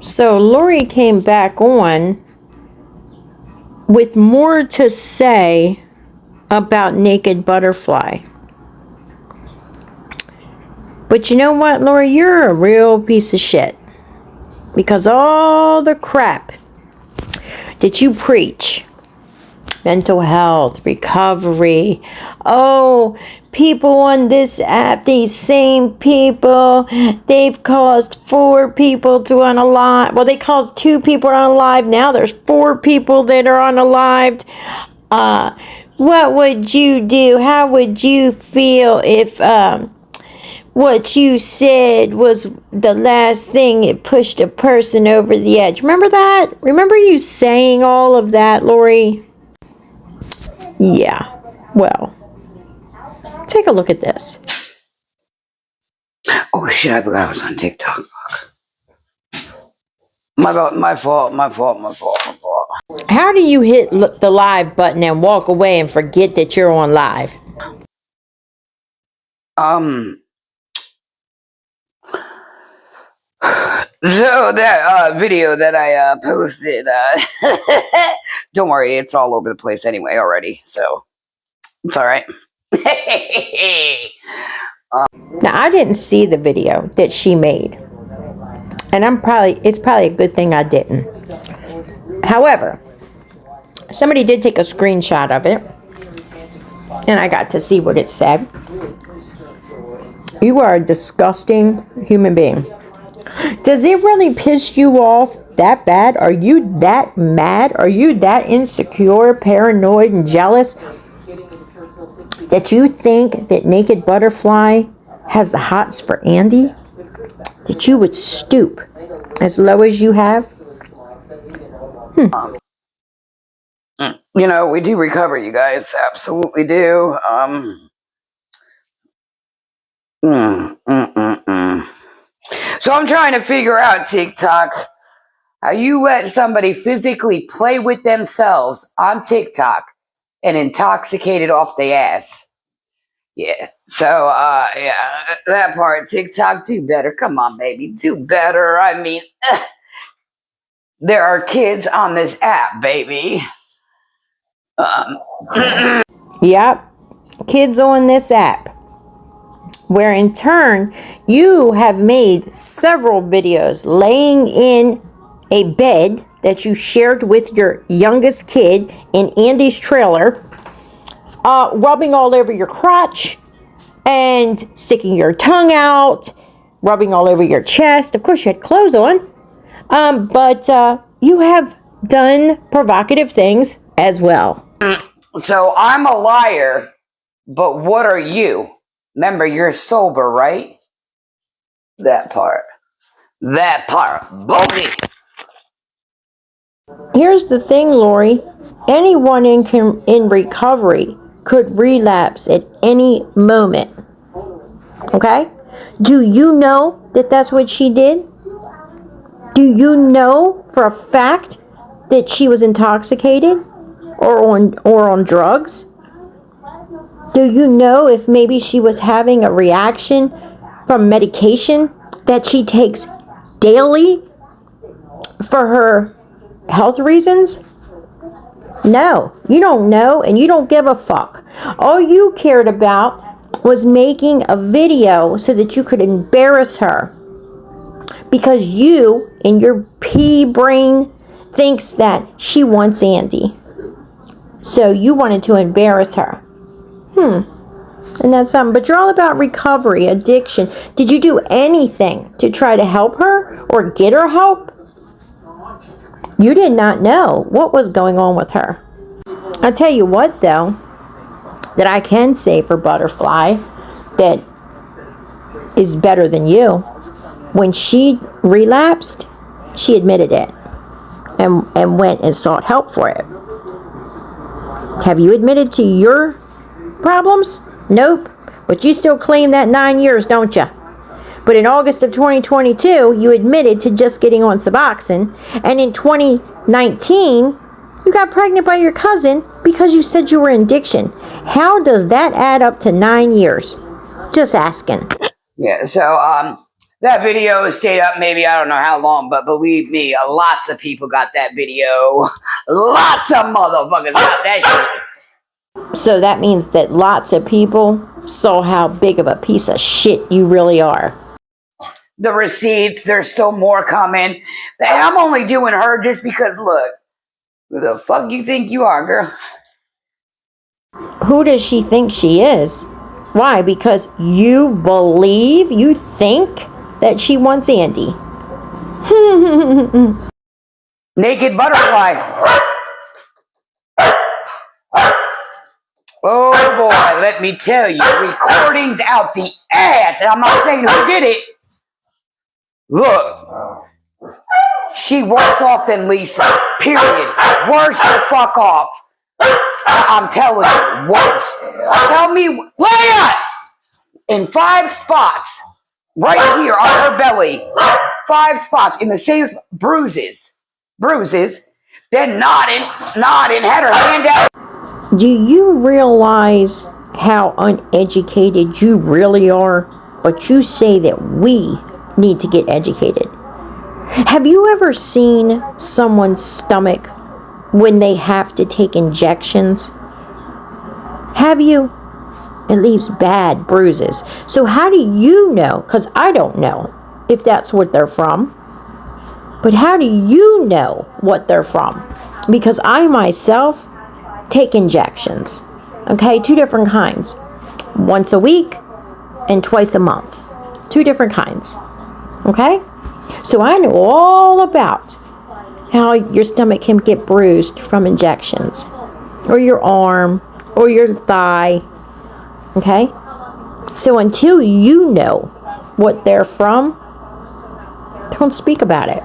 So Lori came back on with more to say about Naked Butterfly. But you know what, Lori? You're a real piece of shit. Because all the crap that you preach, mental health, recovery, oh, people on this app, these same people, they've caused 4 people to unalive. Well, they caused 2 people to unalive. Now there's 4 people that are unalived. What would you do? How would you feel if what you said was the last thing that pushed a person over the edge? Remember that? Remember you saying all of that, Lori? Yeah. Well, take a look at this. Oh shit, I forgot I was on TikTok. My fault. How do you hit the live button and walk away and forget that you're on live? So that video that I posted, don't worry, it's all over the place anyway already, so it's all right. Now, I didn't see the video that she made, and it's probably a good thing I didn't. However, somebody did take a screenshot of it, and I got to see what it said. You are a disgusting human being. Does it really piss you off that bad? Are you that mad? Are you that insecure, paranoid, and jealous that you think that Naked Butterfly has the hots for Andy? That you would stoop as low as you have? You know, we do recover, you guys. Absolutely do. So I'm trying to figure out, TikTok, how you let somebody physically play with themselves on TikTok and intoxicated off the ass. Yeah. So, yeah, that part, TikTok, do better. Come on, baby, do better. I mean, there are kids on this app, baby. Yep. Kids on this app. Where in turn, you have made several videos laying in a bed that you shared with your youngest kid in Andy's trailer, rubbing all over your crotch and sticking your tongue out, rubbing all over your chest. Of course, you had clothes on, but you have done provocative things as well. So I'm a liar, but what are you? Remember, you're sober, right? That part. Bogey. Here's the thing, Lori. Anyone in recovery could relapse at any moment. Okay? Do you know that that's what she did? Do you know for a fact that she was intoxicated or on drugs? Do you know if maybe she was having a reaction from medication that she takes daily for her health reasons? No, you don't know, and you don't give a fuck. All you cared about was making a video so that you could embarrass her, because you, in your pea brain, thinks that she wants Andy. So you wanted to embarrass her. And that's something. But you're all about recovery, addiction. Did you do anything to try to help her or get her help? You did not know what was going on with her. I'll tell you what, though, that I can say for Butterfly that is better than you. When she relapsed, she admitted it and went and sought help for it. Have you admitted to your problems? Nope. But you still claim that 9 years, don't you? But in August of 2022, you admitted to just getting on Suboxone. And in 2019, you got pregnant by your cousin because you said you were in addiction. How does that add up to 9 years? Just asking. Yeah, so, That video stayed up maybe I don't know how long, but believe me, lots of people got that video. Lots of motherfuckers got that shit. So that means that lots of people saw how big of a piece of shit you really are. The receipts, there's still more coming. And I'm only doing her just because, look, who the fuck you think you are, girl? Who does she think she is? Why? Because you think that she wants Andy. Naked butterfly. Oh boy, let me tell you, recordings out the ass. And I'm not saying who did it. Look, she worse off than Lisa. Period. Worse the fuck off. I'm telling you, worse. Tell me, Leia! In 5 spots, right here on her belly, 5 spots in the same bruises, then nodding, had her hand out. Do you realize how uneducated you really are? But you say that we need to get educated. Have you ever seen someone's stomach when they have to take injections? Have you? It leaves bad bruises. So how do you know? Because I don't know if that's what they're from. But how do you know what they're from? Because I myself take injections. Okay, 2 different kinds. Once a week and twice a month. 2 different kinds. Okay? So I know all about how your stomach can get bruised from injections. Or your arm. Or your thigh. Okay? So until you know what they're from, don't speak about it.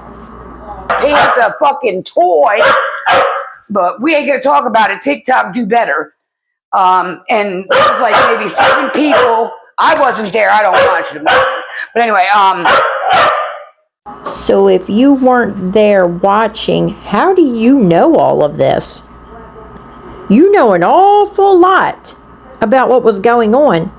It's a fucking toy. But we ain't gonna talk about it. TikTok do better. And it was like maybe 7 people. I wasn't there. I don't watch them. But anyway, So if you weren't there watching, how do you know all of this? You know an awful lot about what was going on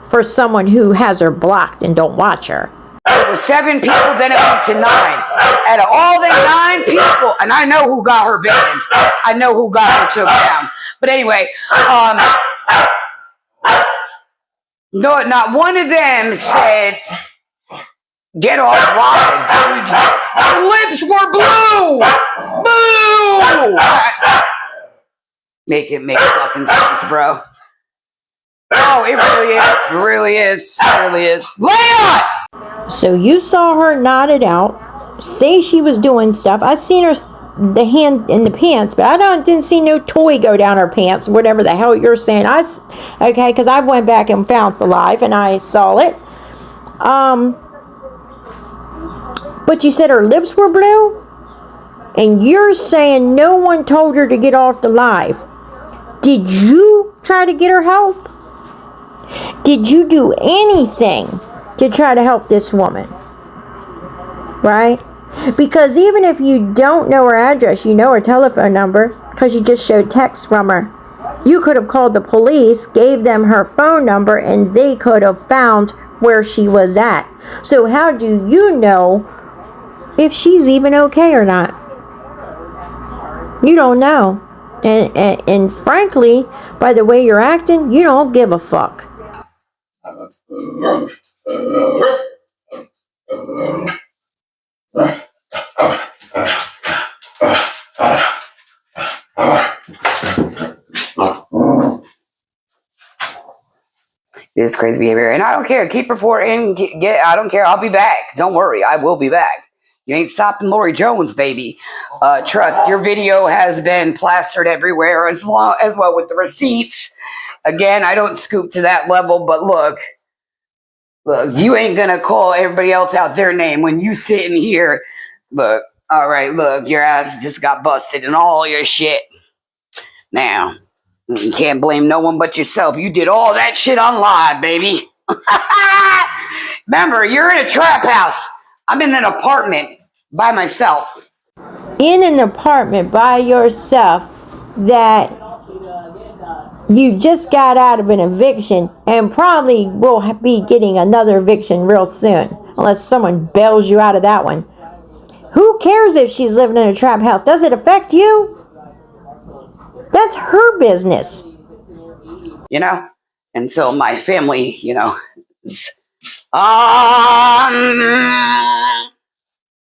for someone who has her blocked and don't watch her. it was 7 people, then it went to 9. Out of all the 9 people, and I know who got her banned. I know who got her took down. But anyway, no, not one of them said, "Get off live, dude. Her lips were blue. Boo!" Make fucking sense, bro. Oh, it really is. It really is. It really is. Leon! So you saw her nodded out, say she was doing stuff. I seen her the hand in the pants, but I didn't see no toy go down her pants, whatever the hell you're saying. Okay, because I went back and found the live and I saw it. But you said her lips were blue? And you're saying no one told her to get off the live. Did you try to get her help? Did you do anything to try to help this woman? Right? Because even if you don't know her address, you know her telephone number because you just showed text from her. You could have called the police, gave them her phone number, and they could have found where she was at. So how do you know if she's even okay or not? You don't know. And frankly, by the way you're acting, you don't give a fuck. It's crazy behavior. And I don't care. Keep reporting. I don't care. I'll be back. Don't worry. I will be back. You ain't stopping Lori Jones, baby. Trust, your video has been plastered everywhere as well with the receipts. Again, I don't scoop to that level, but look, you ain't going to call everybody else out their name when you sitting here. Look, all right, look, your ass just got busted and all your shit. Now, you can't blame no one but yourself. You did all that shit on live, baby. Remember, you're in a trap house. I'm in an apartment by myself. In an apartment by yourself that you just got out of an eviction and probably will be getting another eviction real soon. unless someone bails you out of that one. Who cares if she's living in a trap house? Does it affect you? That's her business. You know? Until my family,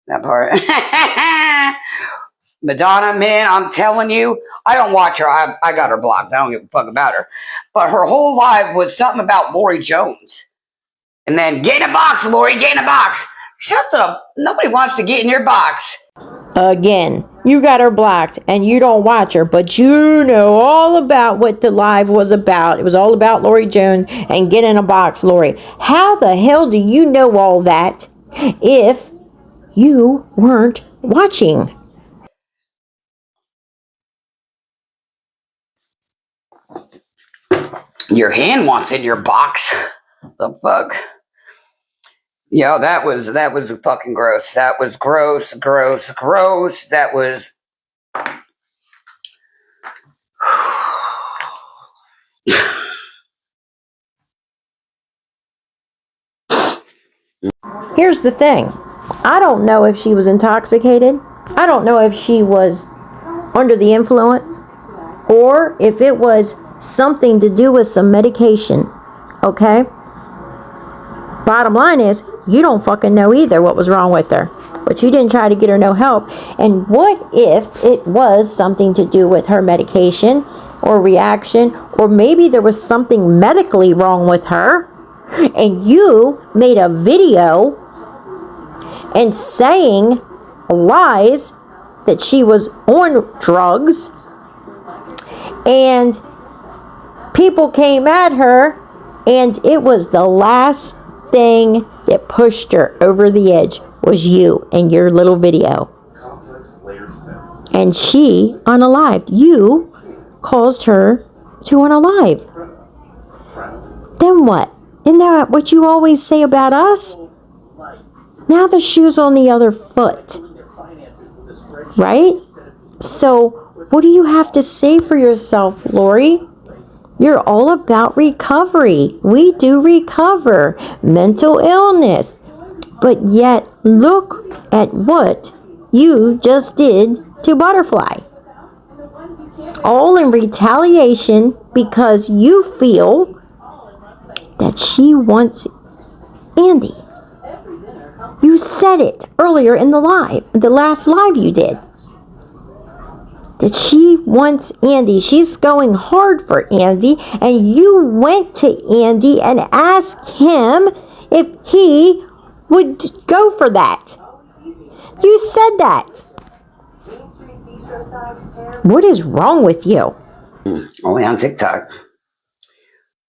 that part. Madonna, man, I'm telling you, I don't watch her. I got her blocked. I don't give a fuck about her. But her whole life was something about Lori Jones. And then, get in a box, Lori, get in a box. Shut up. Nobody wants to get in your box. Again, you got her blocked and you don't watch her, but you know all about what the live was about. It was all about Lori Jones and get in a box, Lori. How the hell do you know all that if you weren't watching? Your hand wants in your box. The fuck? Yo, that was fucking gross. That was gross. That was. Here's the thing. I don't know if she was intoxicated. I don't know if she was under the influence or if it was something to do with some medication. Okay? Bottom line is, you don't fucking know either what was wrong with her. But you didn't try to get her no help. And what if it was something to do with her medication or reaction, or maybe there was something medically wrong with her, and you made a video and saying lies that she was on drugs, and people came at her, and it was the last thing that pushed her over the edge was you and your little video. And she unalived. You caused her to unalive. Then what? Isn't that what you always say about us? Now the shoe's on the other foot. Right? So what do you have to say for yourself, Lori? You're all about recovery. We do recover. Mental illness. But yet, look at what you just did to Butterfly. All in retaliation because you feel that she wants Andy. You said it earlier in the last live you did. That she wants Andy. She's going hard for Andy, and you went to Andy and asked him if he would go for that. You said that. What is wrong with you? Only on TikTok.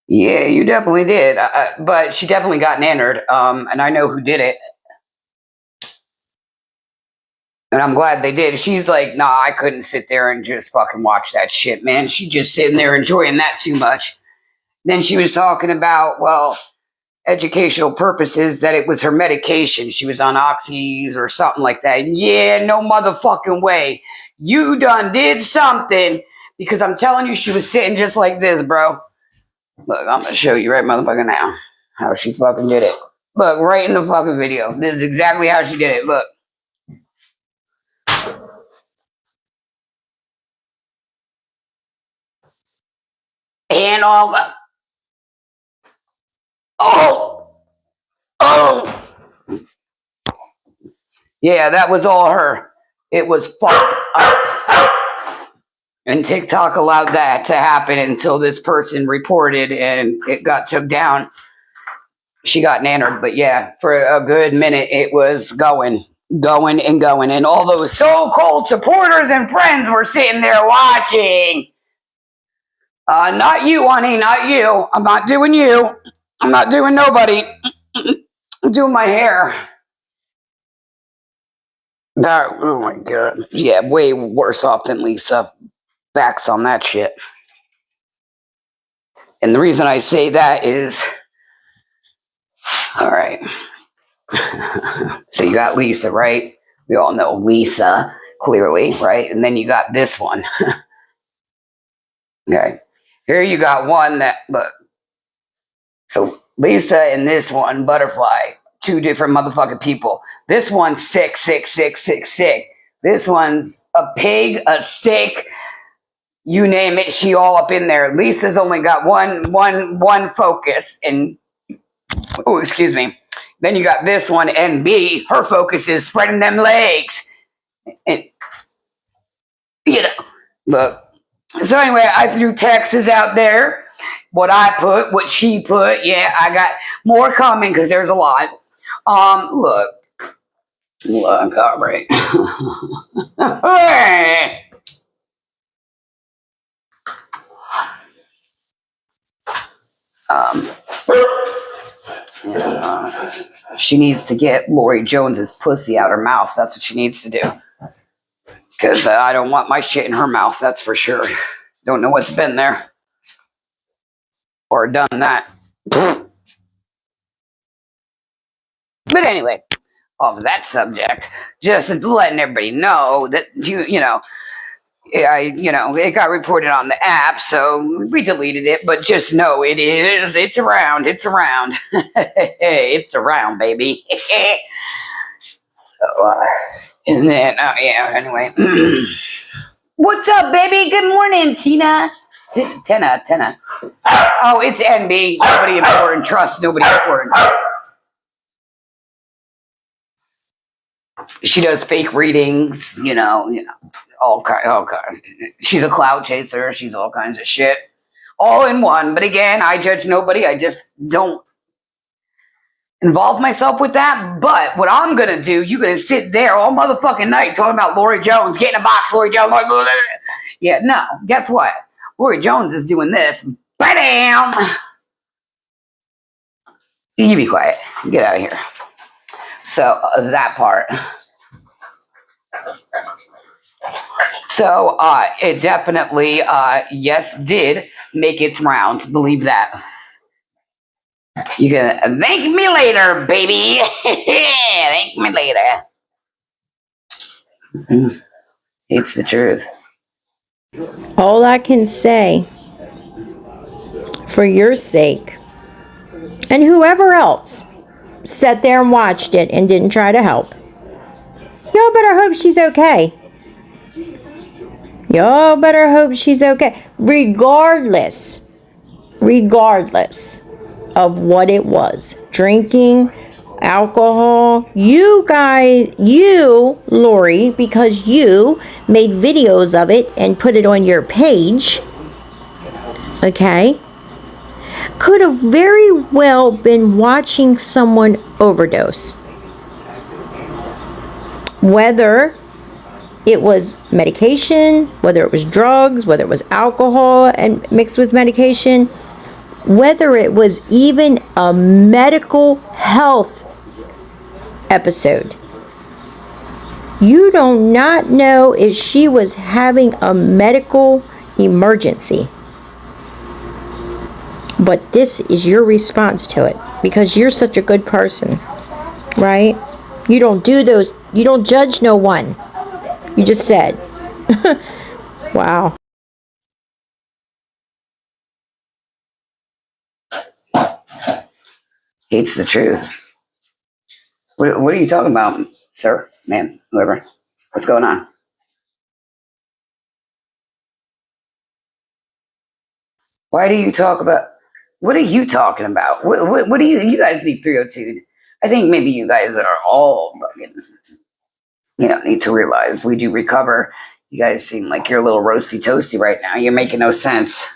Yeah, you definitely did. But she definitely got nannered. And I know who did it. And I'm glad they did. She's like, nah, I couldn't sit there and just fucking watch that shit, man. She just sitting there enjoying that too much. Then she was talking about, well, educational purposes, that it was her medication. She was on oxys or something like that. Yeah, no motherfucking way. You done did something, because I'm telling you, she was sitting just like this, bro. Look, I'm going to show you right motherfucking now how she fucking did it. Look, right in the fucking video. This is exactly how she did it. Look. And all the... Oh! Yeah, that was all her. It was fucked up. And TikTok allowed that to happen until this person reported and it got took down. She got nannered, but yeah, for a good minute it was going. And all those so-called supporters and friends were sitting there watching. Not you, honey, not you. I'm not doing you. I'm not doing nobody. I'm doing my hair. That, oh my god. Yeah, way worse off than Lisa. Backs on that shit. And the reason I say that is, all right. So you got Lisa, right? We all know Lisa, clearly, right? And then you got this one. Okay. Here you got one that, look. So Lisa and this one, Butterfly, two different motherfucking people. This one's sick, sick, sick, sick, sick. This one's a pig, a sick, you name it, she all up in there. Lisa's only got one focus, and oh, excuse me. Then you got this one, NB. Her focus is spreading them legs, and look. So anyway, I threw Texas out there. What I put, what she put. Yeah, I got more coming because there's a lot. Look, all right. She needs to get Lori Jones's pussy out her mouth. That's what she needs to do. Because I don't want my shit in her mouth, that's for sure. Don't know what's been there. Or done that. But anyway, off of that subject, just letting everybody know that it got reported on the app, so we deleted it, but just know it's around, it's around. It's around, baby. So, and then, anyway. What's up, baby? Good morning, Tina. Tina. Oh, it's NB. Nobody important. Trust nobody important. She does fake readings, all kind. She's a cloud chaser. She's all kinds of shit, all in one. But again, I judge nobody. I just don't involve myself with that. But what I'm gonna do, you're gonna sit there all motherfucking night talking about Lori Jones, get in a box, Lori Jones. Yeah, no. Guess what? Lori Jones is doing this. Bam! You be quiet. Get out of here. So that part. So it definitely, yes, did make its rounds. Believe that. You can thank me later, baby. Thank me later. It's the truth. All I can say, for your sake, and whoever else sat there and watched it and didn't try to help, y'all better hope she's okay. Y'all better hope she's okay. Regardless of what it was. Drinking, alcohol. You guys, Lori, because you made videos of it and put it on your page, okay, could have very well been watching someone overdose. Whether it was medication, whether it was drugs, whether it was alcohol and mixed with medication, whether it was even a medical health episode. You do not know if she was having a medical emergency. But this is your response to it because you're such a good person, right? You don't do those, you don't judge no one. You just said. Wow. It's the truth. What are you talking about, sir, ma'am, whoever? What's going on? Why do you talk about? What are you talking about? What do you guys need 302? I think maybe you guys are all fucking, need to realize we do recover. You guys seem like you're a little roasty toasty right now. You're making no sense.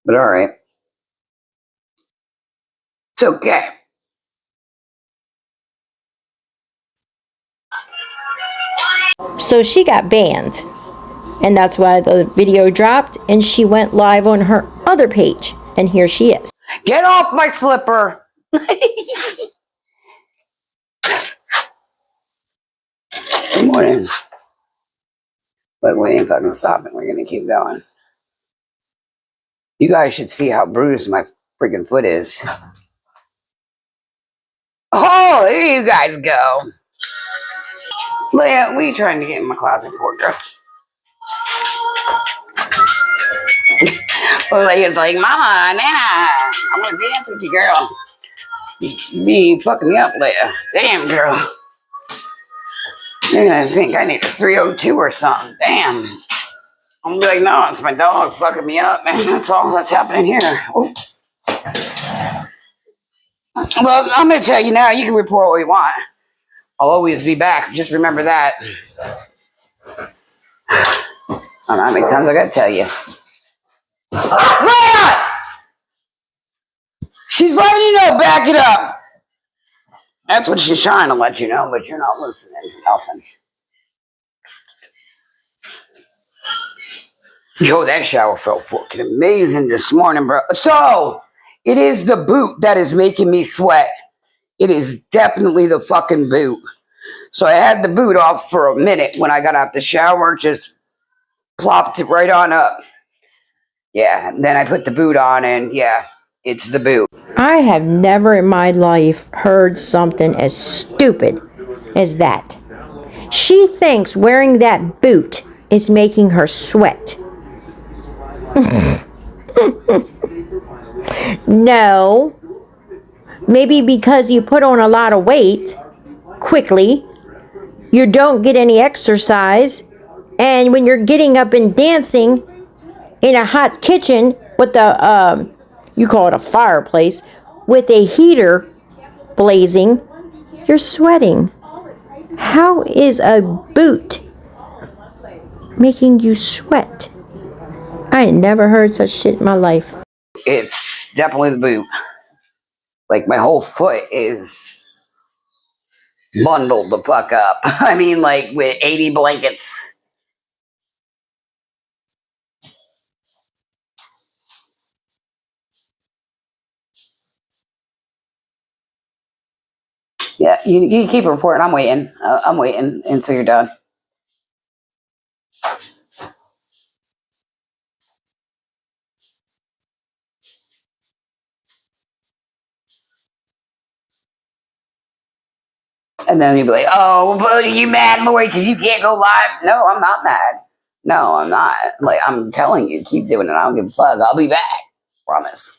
But all right. It's okay. So she got banned. And that's why the video dropped and she went live on her other page. And here she is. Get off my slipper. Good morning. But we ain't fucking stopping. We're going to keep going. You guys should see how bruised my freaking foot is. Oh, there you guys go. Leia, what are you trying to get in my closet for, girl? Well, Leia's like, Mama, Nana, I'm going to dance with you, girl. Be fucking me up later. Damn, girl. You're gonna think I need a 302 or something. Damn. I'm gonna be like, no, it's my dog fucking me up, man. That's all that's happening here. Oh. Well, I'm gonna tell you now, you can report what you want. I'll always be back. Just remember that. I don't know how many times I gotta tell you. Rhea! She's letting you know, back it up. That's what she's trying to let you know, but you're not listening to nothing. Yo, that shower felt fucking amazing this morning, bro. So, it is the boot that is making me sweat. It is definitely the fucking boot. So I had the boot off for a minute when I got out the shower, just plopped it right on up. Yeah, and then I put the boot on and yeah, it's the boot. I have never in my life heard something as stupid as that. She thinks wearing that boot is making her sweat. No. Maybe because you put on a lot of weight quickly, you don't get any exercise, and when you're getting up and dancing in a hot kitchen with a, you call it a fireplace, with a heater blazing, you're sweating. How is a boot making you sweat? I ain't never heard such shit in my life. It's definitely the boot. Like my whole foot is bundled the fuck up. I mean, like with 80 blankets. Yeah, you keep reporting. I'm waiting. I'm waiting until you're done. And then you'll be like, oh, but are you mad, Lori, because you can't go live? No, I'm not mad. No, I'm not. Like, I'm telling you, keep doing it. I don't give a fuck. I'll be back. Promise.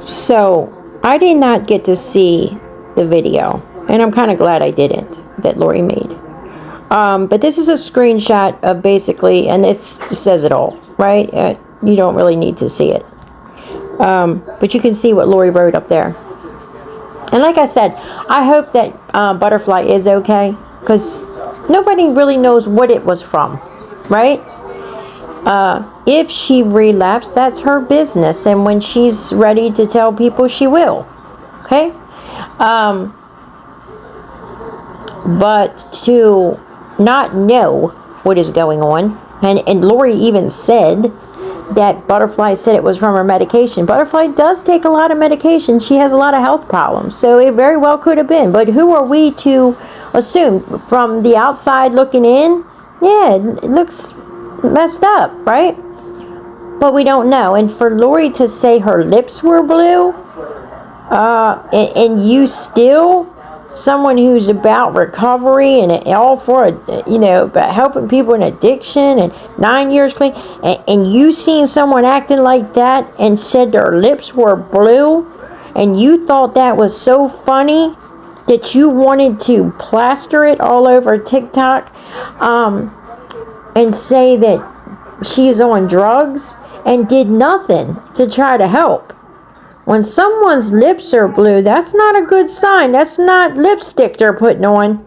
So, I did not get to see the video, and I'm kind of glad I didn't, that Lori made. But this is a screenshot of basically, and this says it all, right? You don't really need to see it. But you can see what Lori wrote up there. And like I said, I hope that Butterfly is okay, because nobody really knows what it was from, right? If she relapsed, that's her business, and when she's ready to tell people, she will. Okay? But to not know what is going on, and Lori even said that Butterfly said it was from her medication. Butterfly does take a lot of medication. She has a lot of health problems, so it very well could have been. But who are we to assume? From the outside looking in, yeah, it looks messed up, right? But we don't know. And for Lori to say her lips were blue, and you still, someone who's about recovery and all for, about helping people in addiction and 9 years clean, and you seen someone acting like that and said their lips were blue, and you thought that was so funny that you wanted to plaster it all over TikTok, and say that she's on drugs, and did nothing to try to help. When someone's lips are blue, that's not a good sign. That's not lipstick they're putting on.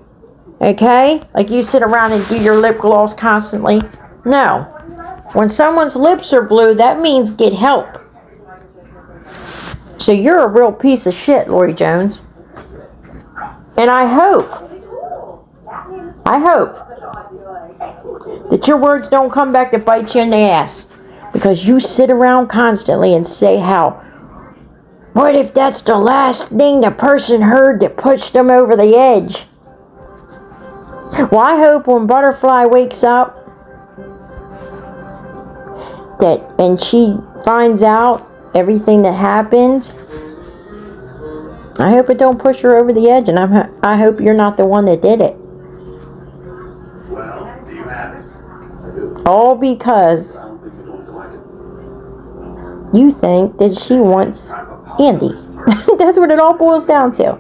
Okay? Like you sit around and do your lip gloss constantly. No. When someone's lips are blue, that means get help. So you're a real piece of shit, Lori Jones. And I hope that your words don't come back to bite you in the ass. Because you sit around constantly and say how, what if that's the last thing the person heard that pushed them over the edge? Well, I hope when Butterfly wakes up and she finds out everything that happened. I hope it don't push her over the edge, and I hope you're not the one that did it. Well, do you have it? All because you think that she wants Andy. That's what it all boils down to.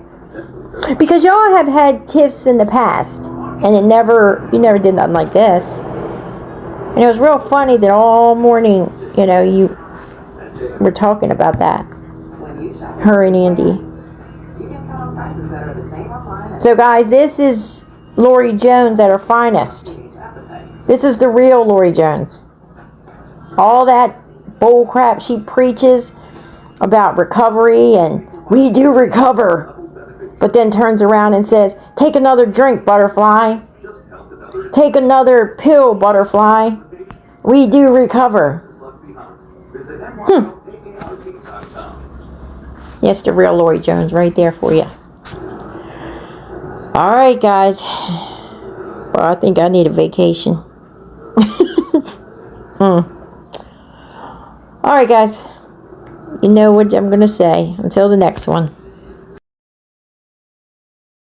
Because y'all have had tiffs in the past, and you never did nothing like this. And it was real funny that all morning, you were talking about that. Her and Andy. So guys, this is Lori Jones at her finest. This is the real Lori Jones. All that bull crap she preaches about recovery and we do recover, but then turns around and says, take another drink, butterfly. Take another pill, butterfly. We do recover. Yes, the real Lori Jones right there for you. Alright, guys. Well, I think I need a vacation. Alright, guys. You know what I'm going to say. Until the next one.